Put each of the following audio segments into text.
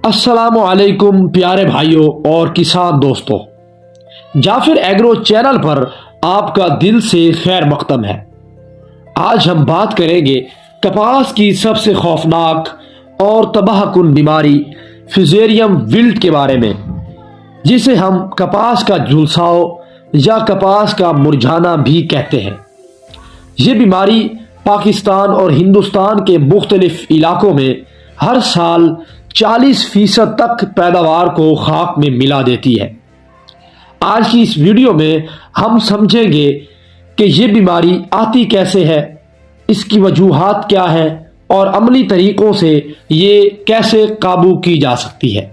अस्सलामु अलैकुम प्यारे भाइयों और किसान दोस्तों, जाफिर एग्रो चैनल पर आपका दिल से खैर मकदम है। आज हम बात करेंगे कपास की सबसे खौफनाक और तबाहकुन बीमारी फ्यूजेरियम विल्ट के बारे में, जिसे हम कपास का झुलसाव या कपास का मुरझाना भी कहते हैं। ये बीमारी पाकिस्तान और हिंदुस्तान के मुख्तलिफ इलाकों में हर साल 40% तक पैदावार को खाक में मिला देती है। आज की इस वीडियो में हम समझेंगे कि ये बीमारी आती कैसे है, इसकी वजूहात क्या है और अमली तरीकों से ये कैसे काबू की जा सकती है।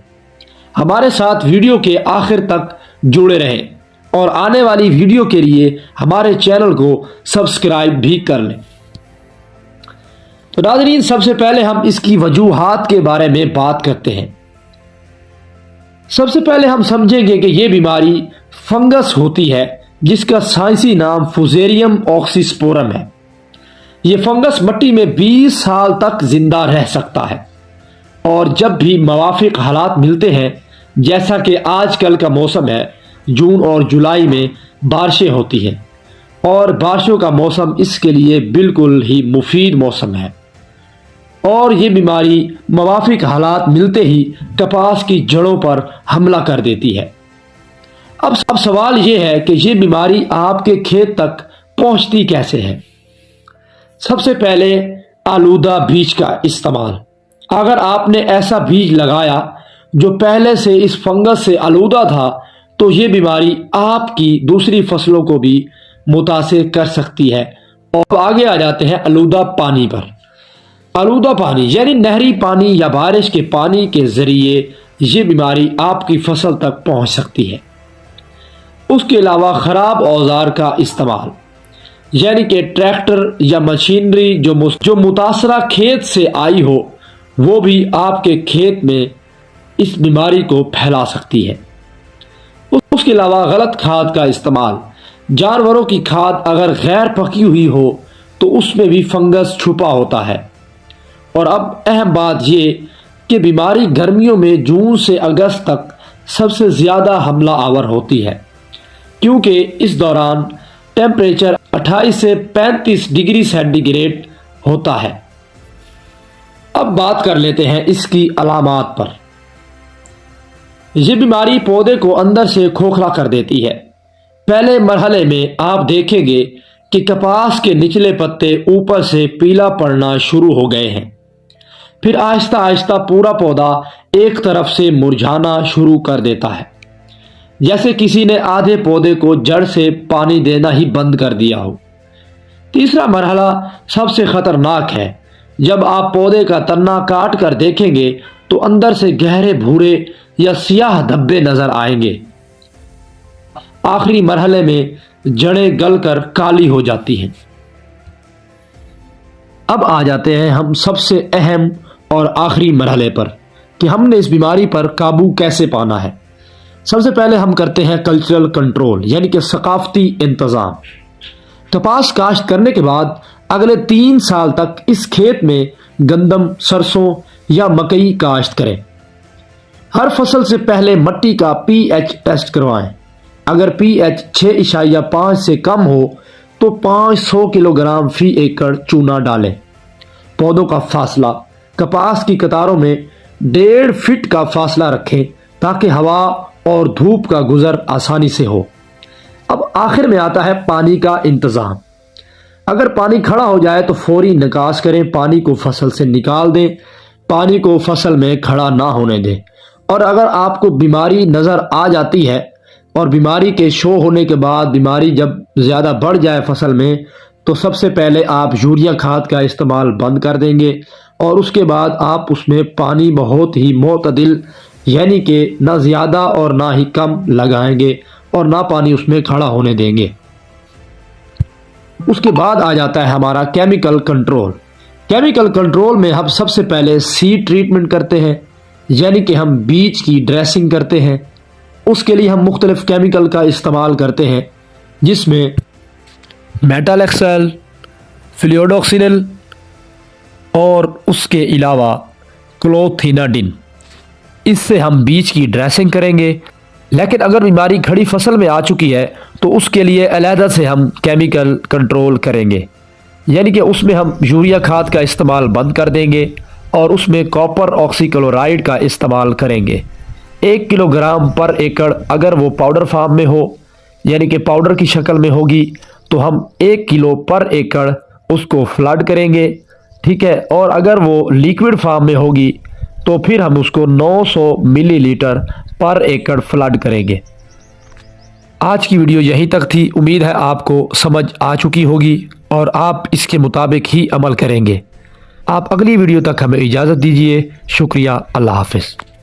हमारे साथ वीडियो के आखिर तक जुड़े रहें और आने वाली वीडियो के लिए हमारे चैनल को सब्सक्राइब भी कर लें। तो नाज़रीन, सबसे पहले हम इसकी वजूहात के बारे में बात करते हैं। सबसे पहले हम समझेंगे कि यह बीमारी फंगस होती है जिसका साइंसी नाम फ्यूजेरियम ऑक्सीस्पोरम है। यह फंगस मिट्टी में 20 साल तक जिंदा रह सकता है और जब भी मुवाफिक हालात मिलते हैं, जैसा कि आजकल का मौसम है, जून और जुलाई में बारिशें होती हैं और बारिशों का मौसम इसके लिए बिल्कुल ही मुफीद मौसम है और ये बीमारी मुवाफिक हालात मिलते ही कपास की जड़ों पर हमला कर देती है। अब सवाल ये है कि ये बीमारी आपके खेत तक पहुंचती कैसे है। सबसे पहले आलूदा बीज का इस्तेमाल। अगर आपने ऐसा बीज लगाया जो पहले से इस फंगस से आलूदा था, तो ये बीमारी आपकी दूसरी फसलों को भी मुतासिर कर सकती है। और आगे आ जाते हैं आलूदा पानी पर। आलूदा पानी यानी नहरी पानी या बारिश के पानी के जरिए ये बीमारी आपकी फसल तक पहुंच सकती है। उसके अलावा ख़राब औजार का इस्तेमाल, यानी कि ट्रैक्टर या मशीनरी जो मुतासरा खेत से आई हो, वो भी आपके खेत में इस बीमारी को फैला सकती है। उसके अलावा गलत खाद का इस्तेमाल। जानवरों की खाद अगर गैर पकी हुई हो तो उसमें भी फंगस छुपा होता है। और अब अहम बात ये कि बीमारी गर्मियों में जून से अगस्त तक सबसे ज़्यादा हमला आवर होती है, क्योंकि इस दौरान टेम्परेचर 28 से 35 डिग्री सेंटीग्रेड होता है। अब बात कर लेते हैं इसकी अलामात पर। यह बीमारी पौधे को अंदर से खोखला कर देती है। पहले मरहले में आप देखेंगे कि कपास के निचले पत्ते ऊपर से पीला पड़ना शुरू हो गए हैं। फिर आहिस्ता आहिस्ता पूरा पौधा एक तरफ से मुरझाना शुरू कर देता है, जैसे किसी ने आधे पौधे को जड़ से पानी देना ही बंद कर दिया हो। तीसरा मरहला सबसे खतरनाक है। जब आप पौधे का तन्ना काट कर देखेंगे तो अंदर से गहरे भूरे या सियाह धब्बे नजर आएंगे। आखिरी मरहले में जड़ें गलकर काली हो जाती हैं। अब आ जाते हैं हम सबसे अहम और आखिरी मरहले पर कि हमने इस बीमारी पर काबू कैसे पाना है। सबसे पहले हम करते हैं कल्चरल कंट्रोल, यानी कि सकाफती इंतज़ाम। कपास काश्त करने के बाद अगले 3 साल तक इस खेत में गंदम, सरसों या मकई काश्त करें। हर फसल से पहले मिट्टी का पीएच टेस्ट करवाएं। अगर पीएच 6.5 से कम हो तो 500 किलोग्राम फी एकड़ चूना डालें। पौधों का फासला। कपास की कतारों में 1.5 फीट का फासला रखें ताकि हवा और धूप का गुजर आसानी से हो। अब आखिर में आता है पानी का इंतज़ाम। अगर पानी खड़ा हो जाए तो फौरी निकास करें। पानी को फसल से निकाल दें। पानी को फसल में खड़ा ना होने दें। और अगर आपको बीमारी नज़र आ जाती है और बीमारी के शो होने के बाद बीमारी जब ज़्यादा बढ़ जाए फसल में, तो सबसे पहले आप यूरिया खाद का इस्तेमाल बंद कर देंगे और उसके बाद आप उसमें पानी बहुत ही मोतदिल, यानी कि ना ज़्यादा और ना ही कम लगाएंगे और ना पानी उसमें खड़ा होने देंगे। उसके बाद आ जाता है हमारा केमिकल कंट्रोल। केमिकल कंट्रोल में हम सबसे पहले सीड ट्रीटमेंट करते हैं, यानी कि हम बीज की ड्रेसिंग करते हैं। उसके लिए हम मुख्तलिफ केमिकल का इस्तेमाल करते हैं, जिसमें मेटालेक्सल, फ्लूरोडोक्सिनल और उसके अलावा क्लोथिनाडिन। इससे हम बीज की ड्रेसिंग करेंगे। लेकिन अगर बीमारी खड़ी फसल में आ चुकी है तो उसके लिए अलहदा से हम केमिकल कंट्रोल करेंगे, यानी कि उसमें हम यूरिया खाद का इस्तेमाल बंद कर देंगे और उसमें कॉपर ऑक्सीक्लोराइड का इस्तेमाल करेंगे। 1 किलोग्राम पर एकड़ अगर वो पाउडर फॉर्म में हो, यानी कि पाउडर की शक्ल में होगी, तो हम 1 किलो पर एकड़ उसको फ्लड करेंगे, ठीक है। और अगर वो लिक्विड फॉर्म में होगी तो फिर हम उसको 900 मिलीलीटर पर एकड़ फ्लड करेंगे। आज की वीडियो यहीं तक थी। उम्मीद है आपको समझ आ चुकी होगी और आप इसके मुताबिक ही अमल करेंगे। आप अगली वीडियो तक हमें इजाज़त दीजिए। शुक्रिया। अल्लाह हाफ़िज़।